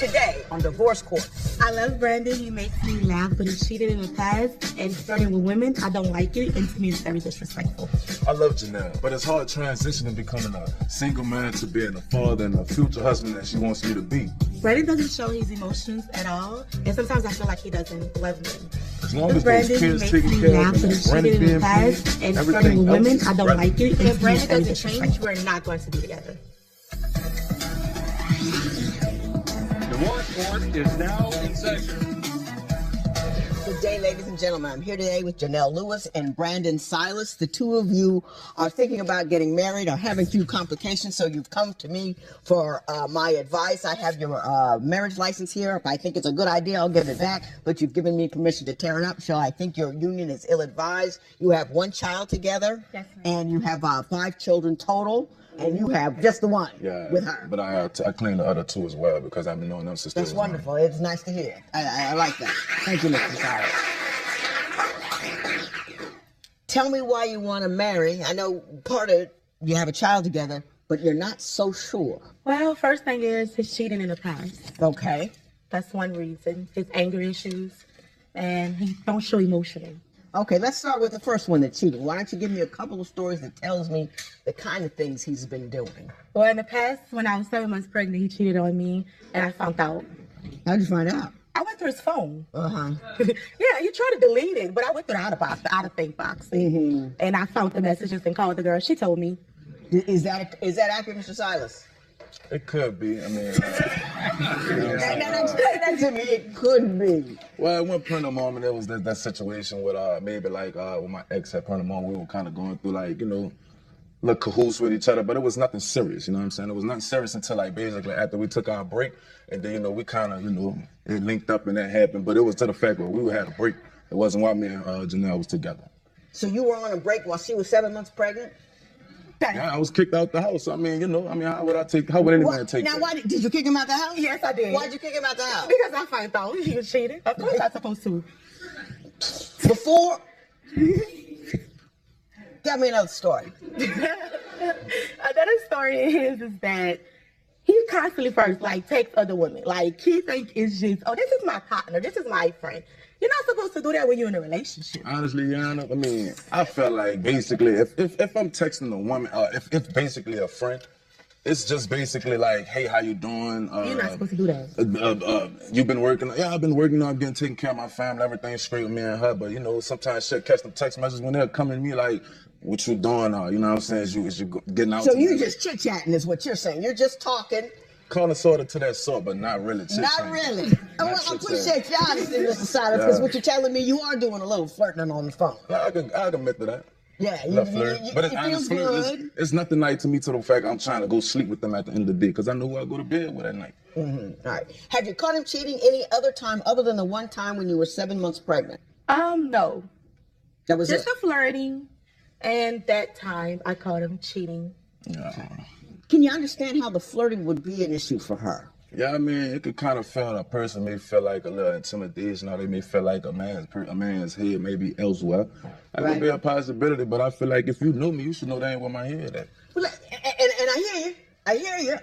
today on Divorce Court. I love Brandon. He makes me laugh, but he cheated in the past and flirting with women. I don't like it, and to me, it's very disrespectful. I love Janelle, but it's hard transitioning becoming a single man to being a father and a future husband that she wants me to be. Brandon doesn't show his emotions at all, and sometimes I feel like he doesn't love me. As long as Brandon those kids makes taken me care laugh, of but he cheated in the past and flirting with women. I don't like it. If Brandon doesn't change, we're not going to be together. Divorce Court is now in session. Good day, ladies and gentlemen. I'm here today with Janelle Lewis and Brandon Silas. The two of you are thinking about getting married or having a few complications, so you've come to me for my advice. I have your marriage license here. If I think it's a good idea, I'll give it back, but you've given me permission to tear it up, so I think your union is ill-advised. You have one child together, Yes, ma'am. and you have 5 children total, and you have just the one with her. But I clean the other 2 as well because I've been knowing them since they That's was wonderful. It's nice to hear. I like that. Thank you, Mr. Silas. Tell me why you want to marry. I know part of you have a child together, but you're not so sure. Well, first thing is his cheating in the past. Okay. That's one reason. His anger issues, and he don't show emotion. Okay, let's start with the first one, the cheating. Why don't you give me a couple of stories that tells me the kind of things he's been doing? Well, in the past, when I was 7 months pregnant, he cheated on me, and I found out. How'd you find out? I went through his phone. Uh-huh. Yeah, you tried to delete it, but I went through the out of think box. Mm-hmm. And I found the messages and called the girl. She told me. Is that accurate, Mr. Silas? It could be. I mean, Explain that to me. It could be. well, at one point in the moment, there was that situation with maybe like with my ex at point in the moment, we were kind of going through like, little cahoots with each other, but it was nothing serious, you know what I'm saying? It was nothing serious until like basically after we took our break, and then, we kind of, it linked up and that happened, but it was to the fact where we had a break. It wasn't while me and Janelle was together. So you were on a break while she was 7 months pregnant? Yeah, I was kicked out the house. How would anybody take Now, that? why did you kick him out the house? Yes, I did. Why'd you kick him out the house? Because I found out he was cheating. Of course I'm supposed to. Before? Tell me another story. Another story is that he constantly first takes other women. He think it's just, oh, this is my partner, this is my friend. You're not supposed to do that when you're in a relationship. Honestly, Yana, I mean, I felt like basically if I'm texting a woman, if basically a friend, it's just basically like, hey, how you doing? You're not supposed to do that. You've been working? Yeah, I've been working. I'm getting taking care of my family. Everything's straight with me and her. But sometimes shit catch them text messages when they're coming to me like, what you doing? You know what I'm saying? Is you getting out? So you just chit chatting is what you're saying. You're just talking. Kind of sort of to that sort, but not really. Not really. I appreciate your honesty, Mr. Silas, because what you're telling me, you are doing a little flirting on the phone. I can admit to that. Yeah, But it feels good. It's nothing like to me to the fact I'm trying to go sleep with them at the end of the day because I know who I go to bed with at night. Mm-hmm. All right. Have you caught him cheating any other time other than the one time when you were 7 months pregnant? No. That was just it. a flirting, and that time I caught him cheating. Yeah. Can you understand how the flirting would be an issue for her? Yeah, I mean, it could kind of feel, a person may feel like a little intimidation, or they may feel like a man's head may be elsewhere. That could be a possibility, but I feel like if you knew me, you should know that ain't where my head at. Well, and I hear you.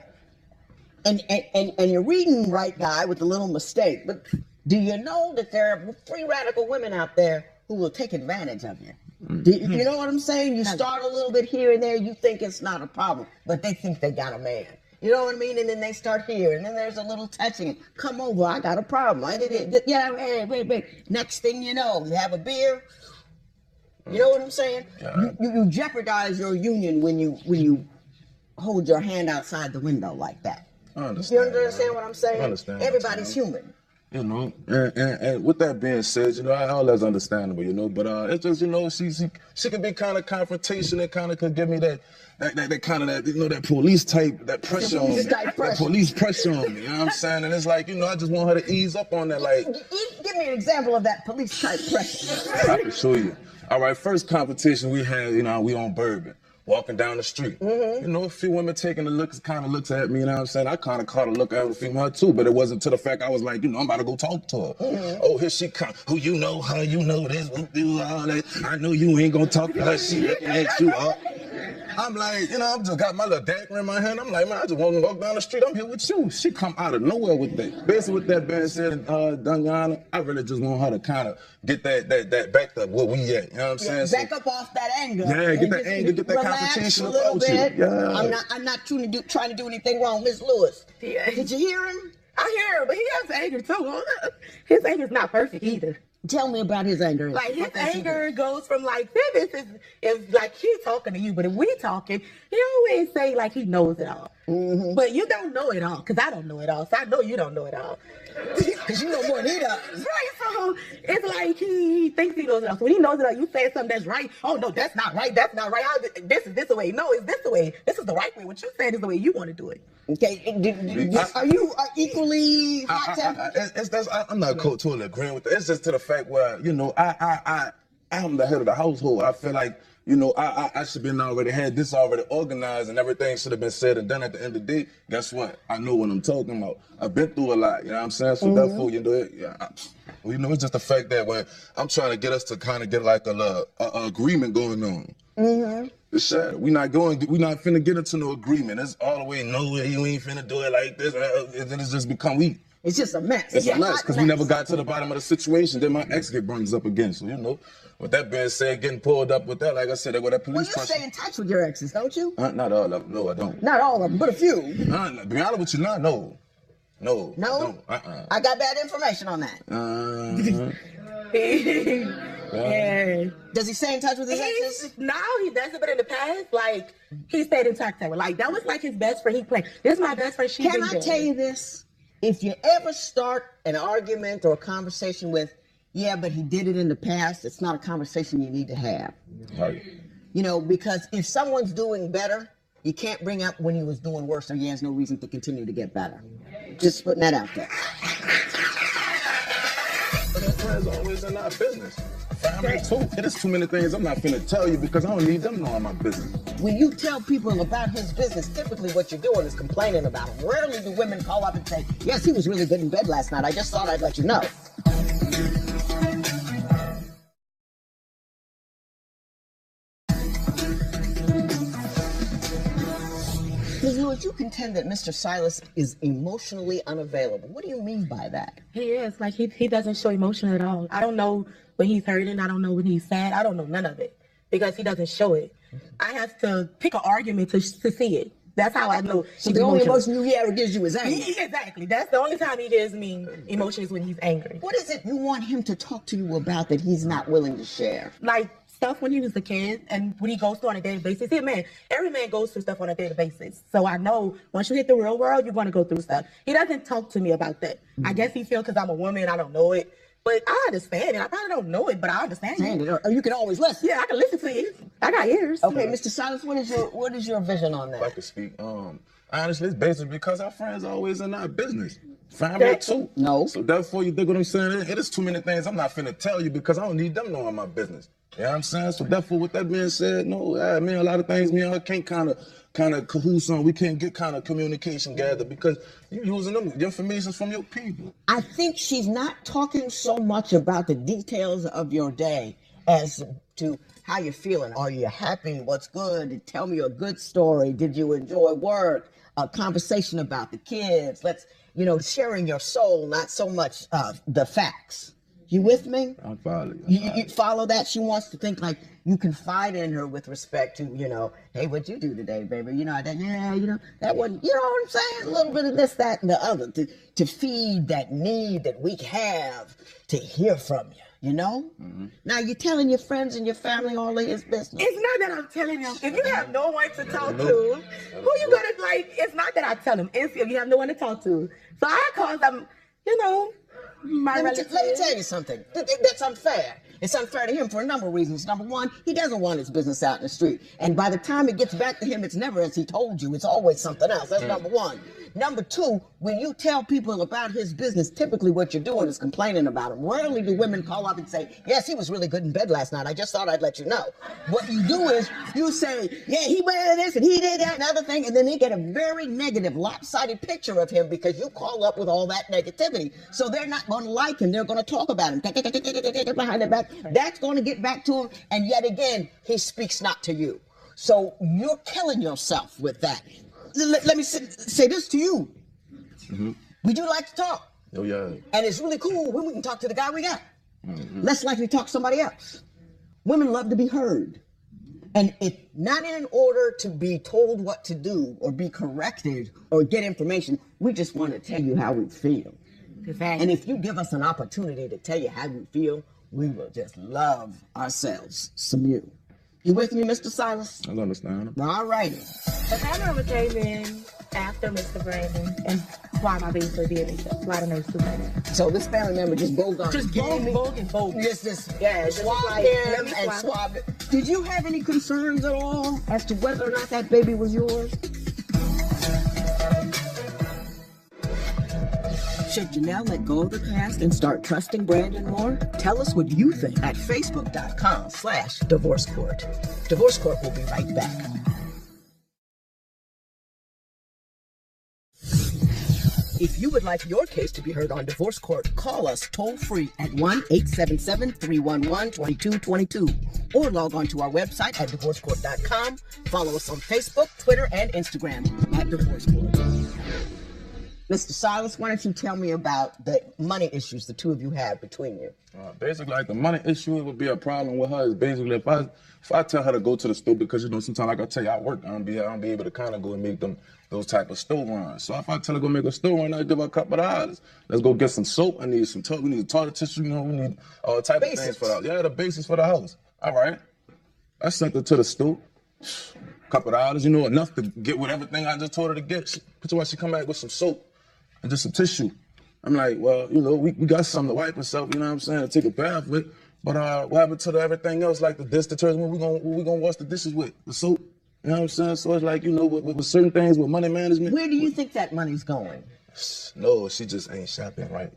And you're reading right, guy, with a little mistake. But do you know that there are free radical women out there who will take advantage of you? You know what I'm saying? You start a little bit here and there, you think it's not a problem, but they think they got a man. You know what I mean? And then they start here, and then there's a little touching. Come over, I got a problem. I did it. Yeah, wait. Next thing you know, you have a beer. You know what I'm saying? Yeah. You jeopardize your union when you hold your hand outside the window like that. I understand. You understand what I'm saying? I understand. Everybody's human. And with that being said, all that's understandable, but it's just, she could be kind of confrontational and kind of could give me that kind of that police type, that pressure on me. That police pressure on me, you know what I'm saying? And it's like, I just want her to ease up on that, like. Give me an example of that police type pressure. I can show you. All right, first competition we had, we on Bourbon. Walking down the street. Mm-hmm. A few women taking the looks at me, you know what I'm saying? I kind of caught a look at a female too, but it wasn't to the fact I was like, I'm about to go talk to her. Mm-hmm. Oh, here she come. Who you know her, you know this, all that. I know you ain't gonna talk to her, she looking at you. I'm like, you know, I'm just got my little dagger in my hand. I'm like, man, I just want to walk down the street. I'm here with you. She come out of nowhere with that. Basically, with that being said, Danyana, I really just want her to kind of get that back up where we at. You know what I'm saying? Back up off that anger. Yeah, get and that just anger, get that relax confrontation a little about you. bit. Yeah. I'm not trying to do anything wrong, Miss Lewis. Yeah. Did you hear him? I hear him, but he has anger too. His anger's not perfect either. Tell me about his anger. Like his What does he do? anger goes from like this is like he's talking to you, but if we talking, he always say like he knows it all. Mm-hmm. But you don't know it all, because I don't know it all. So I know you don't know it all. Because you know more than he does. Right, so it's like he thinks he knows it all. So when he knows it all, you say something that's right. Oh no, that's not right. That's not right. This is this way. No, it's this way. This is the right way. What you said is the way you want to do it. Okay, are you equally hot-tempered? I'm not totally agreeing with that. It's just to the fact where, you know, I'm the head of the household. I feel like, you know, I should been already had this already organized and everything should have been said and done at the end of the day. Guess what? I know what I'm talking about. I've been through a lot, you know what I'm saying? So therefore, you know, you know, it's just the fact that when I'm trying to get us to kind of get like a agreement going on. It's sad. We not finna get into no agreement. It's all the way, no, you ain't finna do it like this. And then it's just become weak. It's just a mess. It's a mess hot because we never got to the bottom of the situation. Then my ex brings up again. So, you know, with that being said, getting pulled up with that, like I said, with that Well, police you person. stay in touch with your exes, don't you? Not all of them. No, I don't. Not all of them, but a few. To be honest with you, no. No? I don't. I got bad information on that. Yeah. Does he stay in touch with his exes? Now he doesn't, but in the past, like he stayed in touch with her. Like that was like his best friend. He played. This is my best friend. Can I tell you this? If you ever start an argument or a conversation with, yeah, but he did it in the past, it's not a conversation you need to have. Right. You know, because if someone's doing better, you can't bring up when he was doing worse, or he has no reason to continue to get better. Just putting that out there. But that's friends always in our business. Family too. There's too many things I'm not finna tell you because I don't need them knowing my business. When you tell people about his business, typically what you're doing is complaining about him. Rarely do women call up and say, yes, he was really good in bed last night. I just thought I'd let you know. Ms. Lewis, you contend that Mr. Silas is emotionally unavailable. What do you mean by that? He is. Like he doesn't show emotion at all. I don't know when he's hurting. I don't know when he's sad. I don't know none of it because he doesn't show it. I have to pick an argument to see it. That's how I know. So the only emotion he ever gives you is anger. Exactly. That's the only time he gives me emotion is when he's angry. What is it you want him to talk to you about that he's not willing to share? Like stuff when he was a kid and what he goes through on a daily basis. He's a man. Every man goes through stuff on a daily basis. So I know once you hit the real world, you're going to go through stuff. He doesn't talk to me about that. I guess he feels because I'm a woman, I don't know it. But I understand it. I probably don't know it, but I understand it. Or you can always listen. Yeah, I can listen to you. I got ears. Okay, Mr. Silas, what is your vision on If I that? could speak, honestly, it's basically because our friends are always in our business. Family too. No. So therefore, you dig what I'm saying? It is too many things I'm not finna tell you because I don't need them knowing my business. You know what I'm saying? So therefore, with that being said, no, me a lot of things me and her can't kind of cahoots on. We can't get kind of communication gathered because you using them the information from your people. I think she's not talking so much about the details of your day as to how you're feeling. Are you happy? What's good? Tell me a good story. Did you enjoy work? A conversation about the kids. Let's, sharing your soul, not so much the facts. You with me? I follow you. You follow that? She wants to think like you confide in her with respect to, hey, what'd you do today, baby? That wasn't, you know what I'm saying? A little bit of this, that, and the other to feed that need that we have to hear from you, Mm-hmm. Now you're telling your friends and your family all of his business. It's not that I'm telling them. If you have no one to talk to, who you gonna like? It's not that I tell them. It's if you have no one to talk to. So I call them, my relatives. Let me tell you something. That's unfair. It's unfair to him for a number of reasons. Number one, he doesn't want his business out in the street. And by the time it gets back to him, it's never as he told you. It's always something else. That's number one. Number two, when you tell people about his business, typically what you're doing is complaining about him. Rarely do women call up and say, yes, he was really good in bed last night. I just thought I'd let you know. What you do is you say, yeah, he went this and he did that and other thing. And then they get a very negative, lopsided picture of him because you call up with all that negativity. So they're not going to like him. They're going to talk about him behind their back. That's going to get back to him. And yet again, he speaks not to you. So you're killing yourself with that. Let me say this to you. We do like to talk. Oh yeah. And it's really cool when we can talk to the guy we got. Less likely to talk to somebody else. Women love to be heard. And if not in order to be told what to do or be corrected or get information, we just want to tell you how we feel. Exactly. And if you give us an opportunity to tell you how we feel, we will just love ourselves some you. You with me, Mr. Silas? I understand. All righty. The family member came in after Mr. Brandon and why my baby for DNA test. Why the nurse do that? So this family member just bogus. Just bogus. Just Yeah, just swab like, let him me and swab. swab it. Did you have any concerns at all as to whether or not that baby was yours? Should Janelle let go of the past and start trusting Brandon more? Tell us what you think at facebook.com/divorce court. Divorce Court will be right back. If you would like your case to be heard on Divorce Court, call us toll-free at 1-877-311-2222 or log on to our website at divorcecourt.com. Follow us on Facebook, Twitter, and Instagram at Divorce Court. Mr. Silas, why don't you tell me about the money issues the two of you have between you? Basically, like the money issue, it would be a problem with her. Is basically if I tell her to go to the store, because sometimes like I tell you, I work, I don't be able to kind of go and make those type of store runs. So if I tell her to go make a store run, I give her a couple of dollars. Let's go get some soap. I need some we need toilet tissue. We need all type of things for the basics for the house. All right, I sent her to the store. Couple of dollars, enough to get with everything I just told her to get. Picture why she come back with some soap and just some tissue. I'm like, well, we got something to wipe herself, you know what I'm saying, to take a bath with. But what happened to everything else, like the dish detergent, what we gonna wash the dishes with? The soap, you know what I'm saying? So it's like, with certain things, with money management. Where do you think that money's going? No, she just ain't shopping right.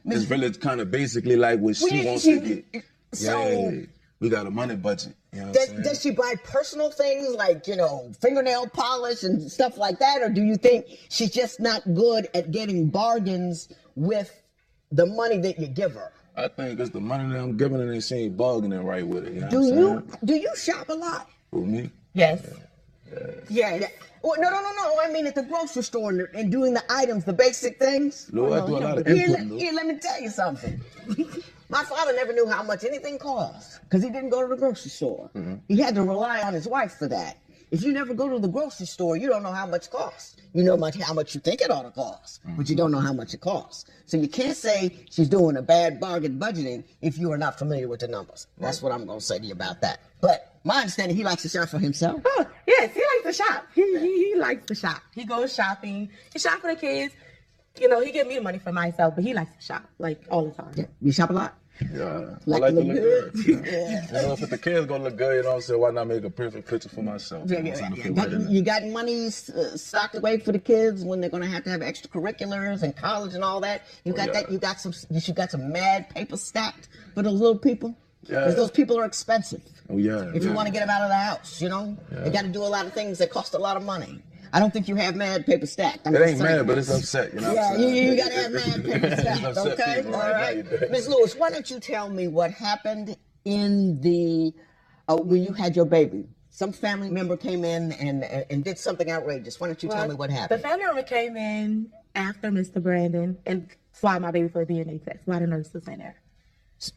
It's really kind of basically like what she wants to get. So, we got a money budget. You know what I'm saying? Does she buy personal things like, fingernail polish and stuff like that? Or do you think she's just not good at getting bargains with the money that you give her? I think it's the money that I'm giving her and she ain't bargaining right with it. You know what I'm saying? Do you shop a lot? Who, me? Yes. Yeah. Well, no. I mean at the grocery store and doing the items, the basic things. No, I do a lot of input. Here, let me tell you something. My father never knew how much anything cost because he didn't go to the grocery store. He had to rely on his wife for that. If you never go to the grocery store, you don't know how much it costs. You know how much you think it ought to cost, but you don't know how much it costs. So you can't say she's doing a bad bargain budgeting if you are not familiar with the numbers. That's what I'm going to say to you about that. But my understanding, he likes to shop for himself. Oh, yes, he likes to shop. He likes to shop. He goes shopping. He shop for the kids. He give me money for myself, but he likes to shop, like, all the time. Yeah. You shop a lot? Yeah, Like I like to look look good? good. Yeah. If the kids gonna look good, so why not make a perfect picture for myself? You got money stocked away for the kids when they're gonna have to have extracurriculars and college and all that. You got that. You got some mad paper stacked for those little people. Yeah. Because those people are expensive. Oh yeah. If you want to get them out of the house, they got to do a lot of things that cost a lot of money. I don't think you have mad paper stacked. It ain't mad, but it's upset. What I'm saying? You got to have mad paper stacked, okay? People, all right. Ms. Lewis, why don't you tell me what happened in when you had your baby? Some family member came in and did something outrageous. Why don't you tell me what happened? The family member came in after Mr. Brandon and why my baby for a DNA test. Why the nurse was in there.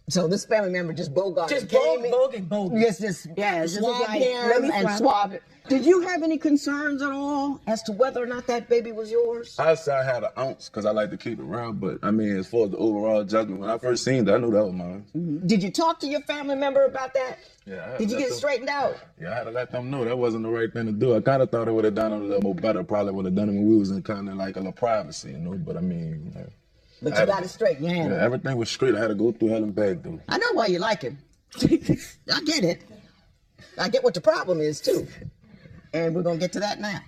So this family member just bogus. Just bogus. Just swab like, him and swab it. Did you have any concerns at all as to whether or not that baby was yours? I say I had an ounce because I like to keep it real, but I mean, as far as the overall judgment, when I first seen that, I knew that was mine. Did you talk to your family member about that? Yeah. Did you get it straightened out? Yeah, I had to let them know that wasn't the right thing to do. I kind of thought it would have done it a little more better. Probably would have done it when we was in kind of like a little privacy, But I mean. But you got it straight, you handled it. Everything was straight. I had to go through hell and back, though. I know why you like him. I get it. I get what the problem is, too. And we're going to get to that now.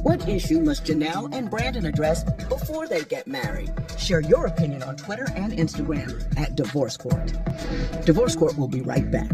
What issue must Janelle and Brandon address before they get married? Share your opinion on Twitter and Instagram at Divorce Court. Divorce Court will be right back.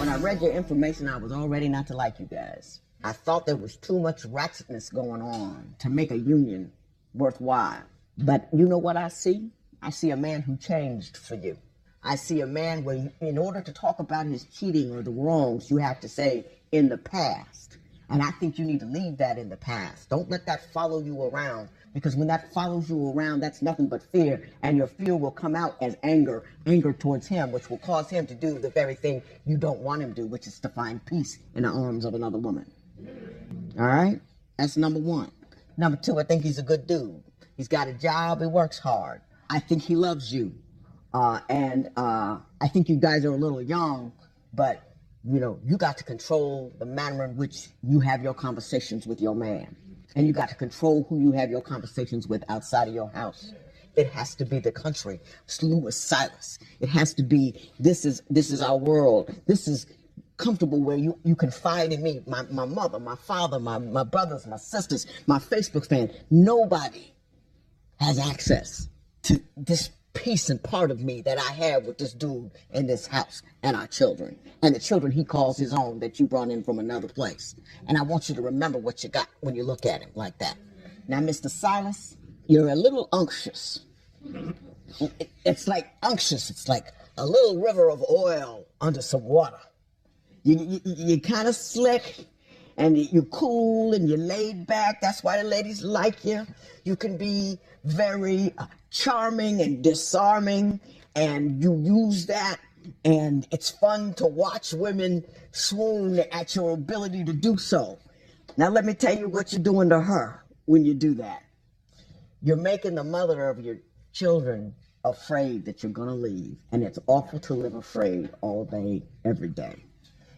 When I read your information, I was already not to like you guys. I thought there was too much ratchetness going on to make a union worthwhile. But you know what I see? I see a man who changed for you. I see a man where, in order to talk about his cheating or the wrongs, you have to say in the past. And I think you need to leave that in the past. Don't let that follow you around, because when that follows you around, that's nothing but fear. And your fear will come out as anger towards him, which will cause him to do the very thing you don't want him to do, which is to find peace in the arms of another woman. All right? That's number one. Number two, I think he's a good dude. He's got a job. He works hard. I think he loves you. And I think you guys are a little young, but, you know, you got to control the manner in which you have your conversations with your man. And you got to control who you have your conversations with outside of your house. It has to be the country. It's Lewis Silas. It has to be, this is our world. This is comfortable where you confide in me. My mother, my father, my brothers, my sisters, my Facebook fan. Nobody has access to this piece and part of me that I have with this dude in this house and our children and the children he calls his own that you brought in from another place. And I want you to remember what you got when you look at him like that. Now, Mr. Silas, you're a little unctuous. It's like unctuous. It's like a little river of oil under some water. You're kind of slick and you're cool and you're laid back. That's why the ladies like you. You can be very charming and disarming, and you use that, and it's fun to watch women swoon at your ability to do so. Now let me tell you what you're doing to her when you do that. You're making the mother of your children afraid that you're gonna leave, and it's awful to live afraid all day, every day.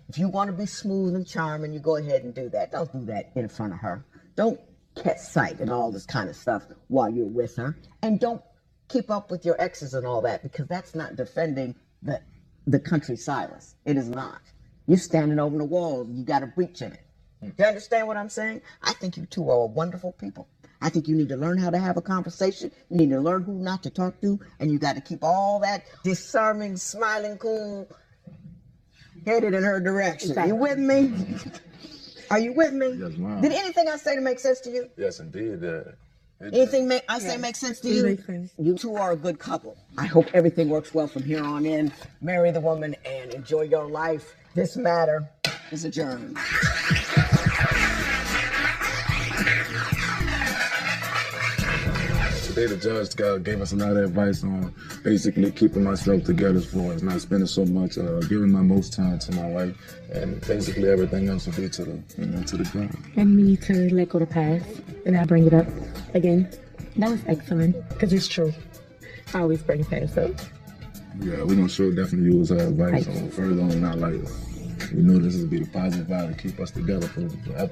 If you want to be smooth and charming, you go ahead and do that. Don't do that in front of her. Don't catch sight and all this kind of stuff while you're with her. And don't keep up with your exes and all that, because that's not defending the country Silas. It is not. You're standing over the wall. You got a breach in it. Do you understand what I'm saying? I think you two are wonderful people. I think you need to learn how to have a conversation. You need to learn who not to talk to. And you got to keep all that disarming, smiling, cool, headed in her direction. Exactly. You with me? Are you with me? Yes, ma'am. Did anything I say to make sense to you? Yes, indeed. Anything I say makes sense to you? Makes sense. You two are a good couple. I hope everything works well from here on in. Marry the woman and enjoy your life. This matter is adjourned. Today the judge gave us a lot of advice on basically keeping myself together as far as not spending so much, giving my most time to my wife, and basically everything else will be to the ground. And me to let go the past, and I bring it up again. That was excellent, because it's true. I always bring past up. Yeah, we're gonna sure definitely use her advice on further on in our life. We know this will be the positive vibe to keep us together forever.